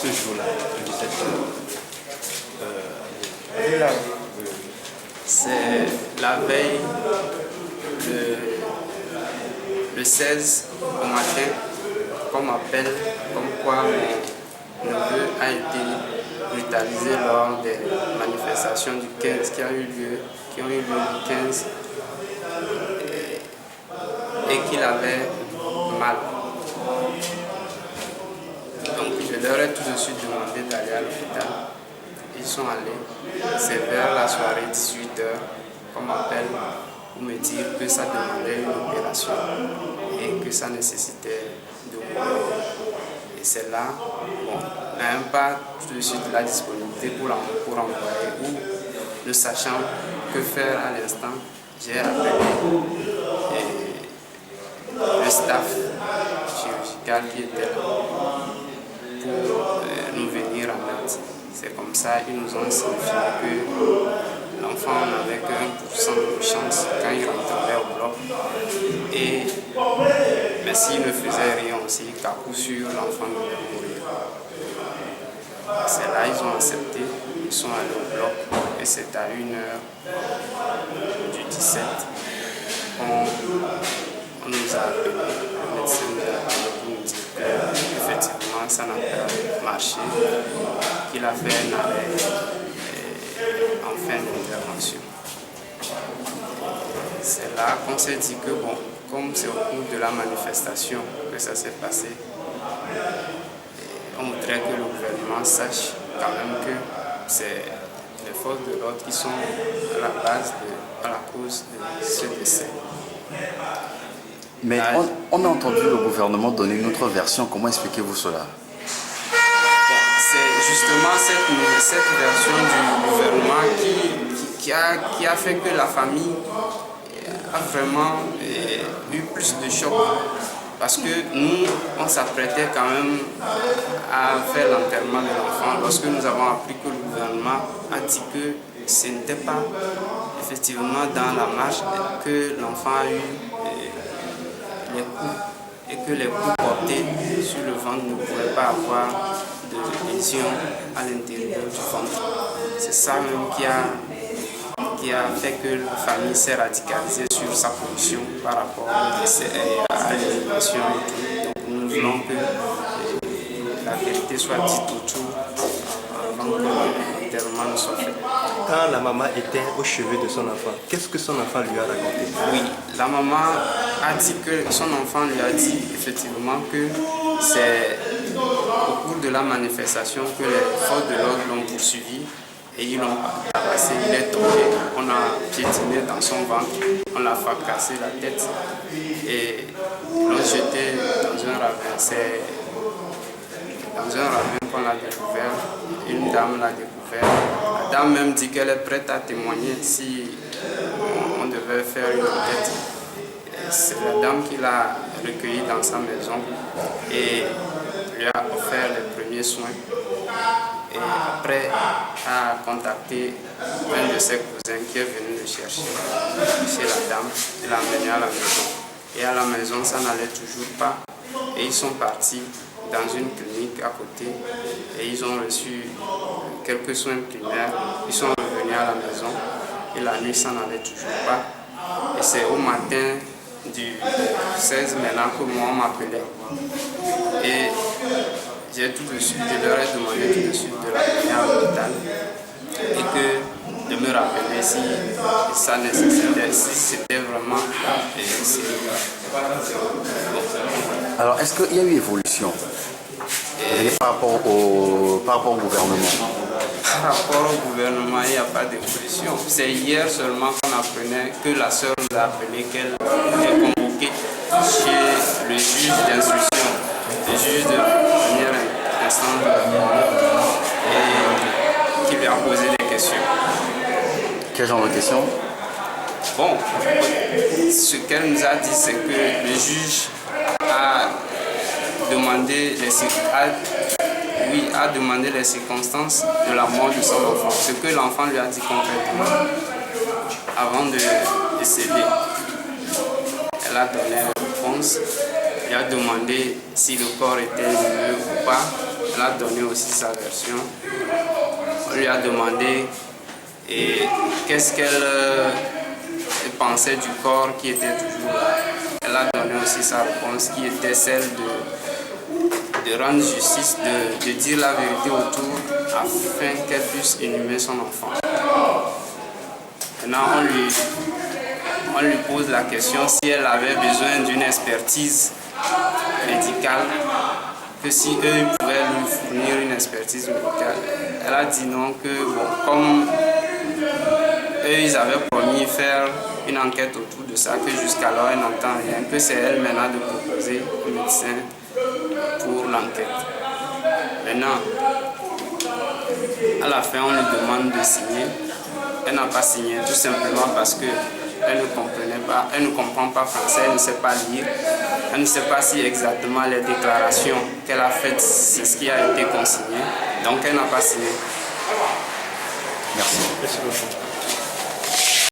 ce jour-là, le 17 C'est la veille, le 16 au matin, qu'on m'appelle comme quoi mon neveu a été brutalisé lors des manifestations du 15 qui ont eu lieu le 15 et qu'il avait mal. Donc je leur ai tout de suite demandé d'aller à l'hôpital. Ils sont allés. C'est vers la soirée 18h qu'on m'appelle pour me dire que ça demandait une opération et que ça nécessitait de mourir. Et c'est là, n'ayant pas tout de suite la disponibilité pour envoyer ou ne sachant que faire à l'instant, j'ai appelé le staff chirurgical qui était là pour nous venir en aide. C'est comme ça qu'ils nous ont signifié que l'enfant n'avait que 1% de chance quand il rentrait au bloc. Mais s'il ne faisait rien aussi, qu'à coup sûr, l'enfant devait mourir. C'est là qu'ils ont accepté, ils sont allés au bloc et c'est à 1h du 17 on nous a appelé, le médecin nous a appelé pour nous dire qu'effectivement ça n'a pas marché, qu'il a fait un arrêt en fin d'intervention. C'est là qu'on s'est dit que bon, comme c'est au cours de la manifestation que ça s'est passé, on voudrait que le gouvernement sache quand même que c'est les forces de l'ordre qui sont à la base, à la cause de ce décès. Mais on a entendu le gouvernement donner une autre version. Comment expliquez-vous cela? C'est justement cette version du gouvernement qui a fait que la famille a vraiment eu plus de choc. Parce que nous, on s'apprêtait quand même à faire l'enterrement de l'enfant lorsque nous avons appris que le gouvernement a dit que ce n'était pas effectivement dans la marche que l'enfant a eu les coups et que les coups portés sur le ventre ne pourraient pas avoir de lésions à l'intérieur du ventre. C'est ça même qui a fait que la famille s'est radicalisée sur sa position par rapport à l'élimination. Donc nous voulons que la vérité soit dite autour avant que l'enterrement ne soit fait. Quand la maman était au chevet de son enfant, qu'est-ce que son enfant lui a raconté? Oui, la maman a dit que son enfant lui a dit effectivement que c'est au cours de la manifestation que les forces de l'ordre l'ont poursuivi et ils l'ont tabassé, il est tombé, on a piétiné dans son ventre, on l'a fracassé la tête et l'ont jeté dans un ravin. C'est dans un ravin qu'on l'a découvert, une dame l'a découvert. La dame même dit qu'elle est prête à témoigner si on devait faire une enquête. C'est la dame qui l'a recueilli dans sa maison et lui a offert les premiers soins. Et après a contacté un de ses cousins qui est venu le chercher chez la dame et l'a amené à la maison. Et à la maison, ça n'allait toujours pas. Et ils sont partis dans une clinique à côté et ils ont reçu quelques soins primaires. Ils sont revenus à la maison et la nuit, ça n'allait toujours pas. Et c'est au matin du 16 maintenant que moi on m'appelait. Et je leur ai demandé tout de suite de l'amener à l'hôpital et que de me rappeler si ça nécessitait, si c'était vraiment Alors, est-ce qu'il y a eu évolution par rapport au gouvernement? Par rapport au gouvernement, il n'y a pas d'évolution. C'est hier seulement qu'on apprenait que la sœur nous a appelé qu'elle est convoquée chez le juge d'instruction, le juge de première instance de la cour, et qui lui a posé des questions. Quel genre de questions? Bon, ce qu'elle nous a dit, c'est que le juge a demandé les circonstances de la mort de son enfant, ce que l'enfant lui a dit concrètement avant de décéder. Elle a donné la réponse, il a demandé si le corps était mieux ou pas. Elle a donné aussi sa version. On lui a demandé qu'est-ce qu'elle pensait du corps qui était toujours là. Elle a donné aussi sa réponse qui était celle de rendre justice, de dire la vérité autour afin qu'elle puisse inhumer son enfant. Maintenant, on lui pose la question si elle avait besoin d'une expertise médicale, que si eux ils pouvaient lui fournir une expertise médicale. Elle a dit non, que bon, comme eux ils avaient promis faire une enquête autour de ça, que jusqu'alors elle n'entend rien, que c'est elle maintenant de proposer un médecin pour l'enquête. Maintenant, à la fin on lui demande de signer. Elle n'a pas signé tout simplement parce que elle ne comprenait pas, elle ne comprend pas français, elle ne sait pas lire, elle ne sait pas si exactement les déclarations qu'elle a faites, c'est ce qui a été consigné. Donc elle n'a pas signé. Merci. Merci beaucoup.